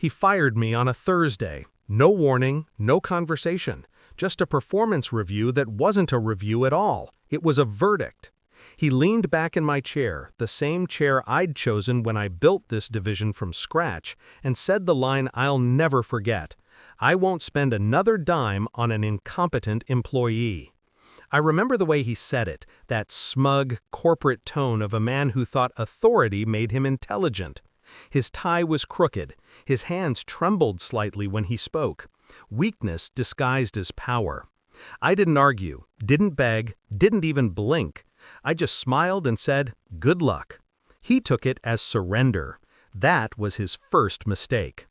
He fired me on a Thursday. No warning, no conversation. Just a performance review that wasn't a review at all. It was a verdict. He leaned back in my chair, the same chair I'd chosen when I built this division from scratch, and said the line I'll never forget. "I won't spend another dime on an incompetent employee." I remember the way he said it, that smug, corporate tone of a man who thought authority made him intelligent. His tie was crooked. His hands trembled slightly when he spoke. Weakness disguised as power. I didn't argue, didn't beg, didn't even blink. I just smiled and said, "Good luck." He took it as surrender. That was his first mistake.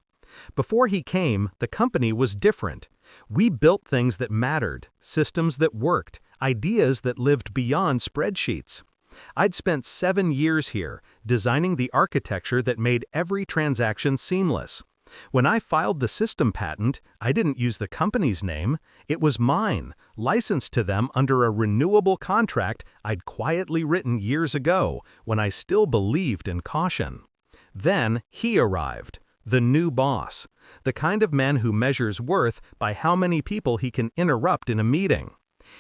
Before he came, the company was different. We built things that mattered, systems that worked, ideas that lived beyond spreadsheets. I'd spent 7 years here, designing the architecture that made every transaction seamless. When I filed the system patent, I didn't use the company's name. It was mine, licensed to them under a renewable contract I'd quietly written years ago, when I still believed in caution. Then he arrived, the new boss, the kind of man who measures worth by how many people he can interrupt in a meeting.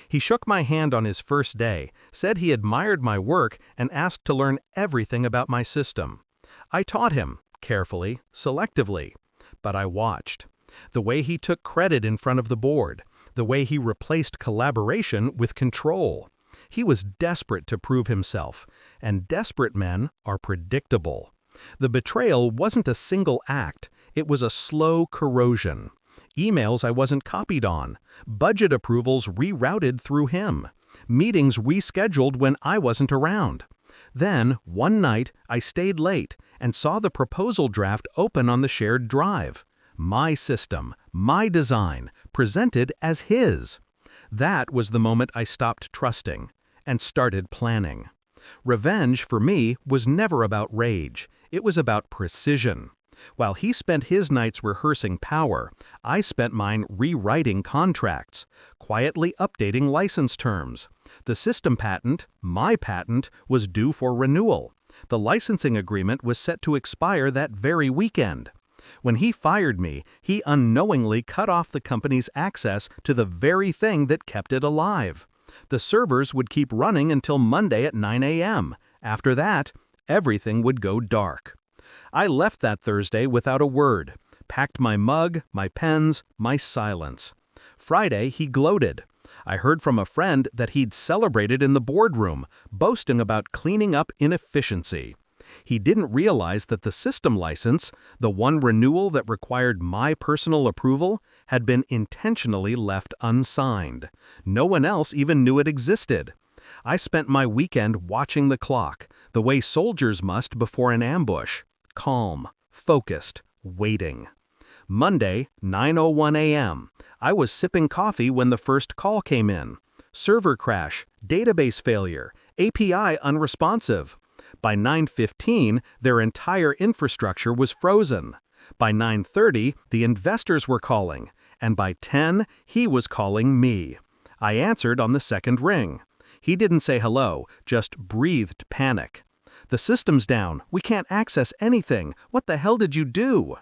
He shook my hand on his first day, said he admired my work, and asked to learn everything about my system. I taught him, carefully, selectively. But I watched. The way he took credit in front of the board, the way he replaced collaboration with control. He was desperate to prove himself, and desperate men are predictable. The betrayal wasn't a single act, it was a slow corrosion. Emails I wasn't copied on, budget approvals rerouted through him, meetings rescheduled when I wasn't around. Then, one night, I stayed late and saw the proposal draft open on the shared drive. My system, my design, presented as his. That was the moment I stopped trusting and started planning. Revenge, for me, was never about rage. It was about precision. While he spent his nights rehearsing power, I spent mine rewriting contracts, quietly updating license terms. The system patent, my patent, was due for renewal. The licensing agreement was set to expire that very weekend. When he fired me, he unknowingly cut off the company's access to the very thing that kept it alive. The servers would keep running until Monday at 9 a.m. After that, everything would go dark. I left that Thursday without a word, packed my mug, my pens, my silence. Friday, he gloated. I heard from a friend that he'd celebrated in the boardroom, boasting about cleaning up inefficiency. He didn't realize that the system license, the one renewal that required my personal approval, had been intentionally left unsigned. No one else even knew it existed. I spent my weekend watching the clock, the way soldiers must before an ambush. Calm, focused, waiting. Monday, 9:01 a.m. I was sipping coffee when the first call came in. Server crash, database failure, API unresponsive. By 9:15, their entire infrastructure was frozen. By 9:30, the investors were calling, and by 10, he was calling me. I answered on the second ring. He didn't say hello, just breathed panic. "The system's down. We can't access anything. What the hell did you do?"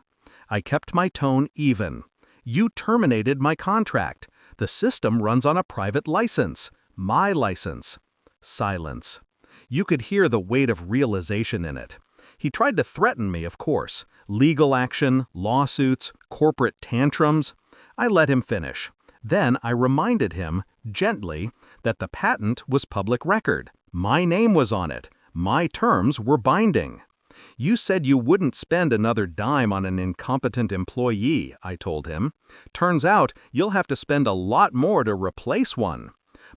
I kept my tone even. "You terminated my contract. The system runs on a private license. My license." Silence. You could hear the weight of realization in it. He tried to threaten me, of course. Legal action, lawsuits, corporate tantrums. I let him finish. Then I reminded him, gently, that the patent was public record. My name was on it. My terms were binding. "You said you wouldn't spend another dime on an incompetent employee," I told him. "Turns out you'll have to spend a lot more to replace one."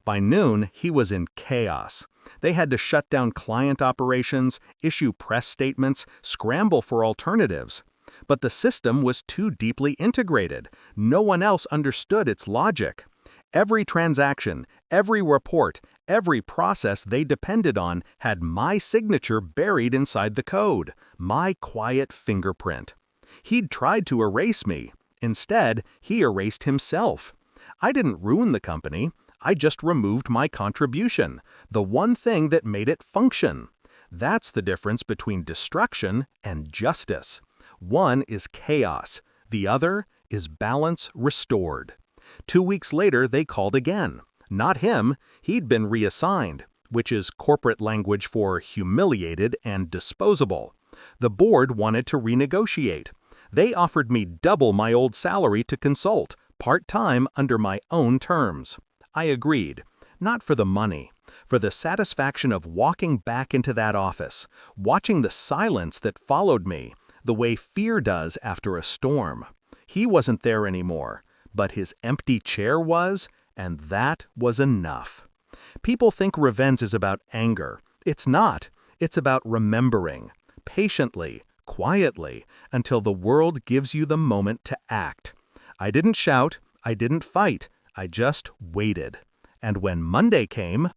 By noon, he was in chaos. They had to shut down client operations, issue press statements, scramble for alternatives. But the system was too deeply integrated. No one else understood its logic. Every transaction, every report, every process they depended on had my signature buried inside the code, my quiet fingerprint. He'd tried to erase me. Instead, he erased himself. I didn't ruin the company. I just removed my contribution, the one thing that made it function. That's the difference between destruction and justice. One is chaos. The other is balance restored. 2 weeks later, they called again. Not him, he'd been reassigned, which is corporate language for humiliated and disposable. The board wanted to renegotiate. They offered me double my old salary to consult, part-time under my own terms. I agreed, not for the money, for the satisfaction of walking back into that office, watching the silence that followed me, the way fear does after a storm. He wasn't there anymore, but his empty chair was, and that was enough. People think revenge is about anger. It's not. It's about remembering, patiently, quietly, until the world gives you the moment to act. I didn't shout, I didn't fight, I just waited. And when Monday came,